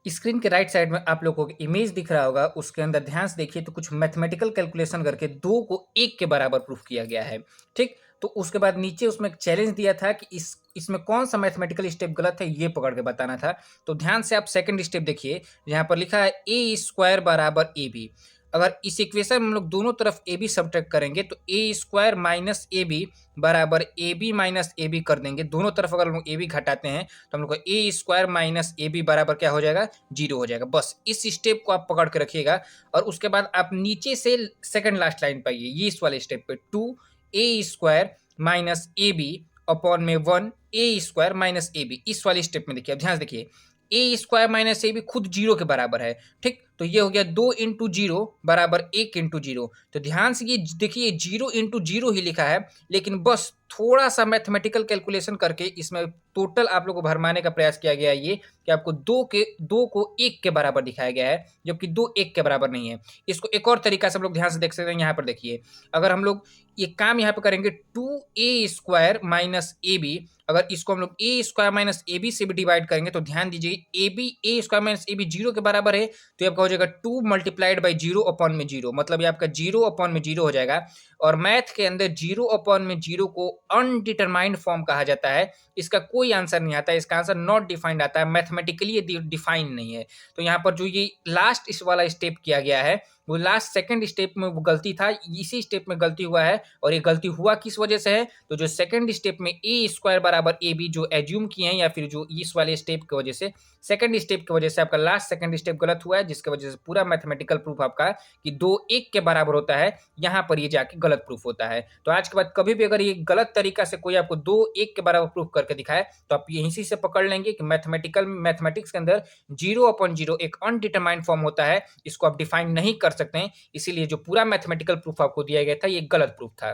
Screen के right side में आप लोगों को इमेज दिख रहा होगा, उसके अंदर ध्यान से देखिए तो कुछ मैथमेटिकल कैलकुलेशन करके 2 को 1 के बराबर प्रूफ किया गया है, ठीक? तो उसके बाद नीचे उसमें एक चैलेंज दिया था कि इसमें कौन-सा मैथमेटिकल स्टेप गलत है, ये पकड़ के बताना था। तो ध्यान से आप सेकंड स्टेप देखिए, यहाँ पर लिखा है ए स्क्वायर बराबर AB। अगर इस इक्वेशन में हम लोग दोनों तरफ AB सब्ट्रैक्ट करेंगे तो ए स्क्वायर माइनस AB बराबर AB माइनस AB कर देंगे। दोनों तरफ अगर हम लोग AB घटाते हैं तो हम लोग को ए स्क्वायर माइनस AB बराबर क्या हो जाएगा? 0 हो जाएगा। बस इस स्टेप को आप पकड़ के रखिएगा और उसके बाद आप नीचे से सेकंड लास्ट लाइन पे आइए, ये इस वाले स्टेप पे 2a square minus AB upon में 1 a स्क्वायर माइनस AB, इस वाले स्टेप में देखिए, अब ध्यान से देखिए, ए स्क्वायर माइनस AB खुद 0 के बराबर है, ठीक? तो ये हो गया 2 इंटू 0 बराबर 1 इंटू 0। तो ध्यान से ये देखिए 0 इंटू 0 ही लिखा है, लेकिन बस थोड़ा सा मैथमेटिकल कैलकुलेशन करके इसमें टोटल आप लोगों को भरमाने का प्रयास किया गया है ये कि आपको 2 को 1 के बराबर दिखाया गया है, जबकि 2 1 के बराबर नहीं है। इसको एक और तरीका से हम लोग ध्यान से देख सकते हैं, यहाँ पर देखिए, अगर हम लोग ये काम यहाँ पे करेंगे 2a स्क्वायर माइनस AB, अगर इसको हम लोग ए स्क्वायर माइनस AB से भी डिवाइड करेंगे तो ध्यान दीजिए ए स्क्वायर माइनस AB 0 के बराबर है, तो ये आपका हो जाएगा 2 मल्टीप्लाइड बाई 0 अपॉन में 0, मतलब ये आपका 0 अपॉन में 0 हो जाएगा। और मैथ के अंदर 0 अपॉन में 0 को अनडिटरमाइंड फॉर्म कहा जाता है। इसका कोई आंसर नहीं आता है, इसका आंसर नॉट डिफाइंड आता है, मैथमेटिकली ये डिफाइंड नहीं है। तो यहाँ पर जो ये लास्ट इस वाला स्टेप किया गया है, वो लास्ट सेकंड स्टेप में वो गलती था, इसी स्टेप में गलती हुआ है। और ये गलती हुआ किस वजह से है? तो जो सेकंड स्टेप में ए स्क्वायर बराबर AB जो एज्यूम किए हैं, या फिर जो इस वाले स्टेप की वजह से, सेकंड स्टेप की वजह से आपका लास्ट सेकंड स्टेप गलत हुआ है, जिसकी वजह से पूरा मैथमेटिकल प्रूफ आपका कि 2 1 के बराबर होता है, यहाँ पर ये जाके गलत प्रूफ होता है। तो आज के बाद कभी भी अगर ये गलत तरीका से कोई आपको 2 1 के बराबर प्रूफ करके दिखाए, तो आप यहीं से पकड़ लेंगे कि मैथमेटिक्स के अंदर 0 अपॉन 0 एक अनडिटरमाइंड फॉर्म होता है, इसको आप डिफाइन नहीं कर सकते हैं। इसीलिए जो पूरा मैथमेटिकल प्रूफ आपको दिया गया था, ये गलत प्रूफ था।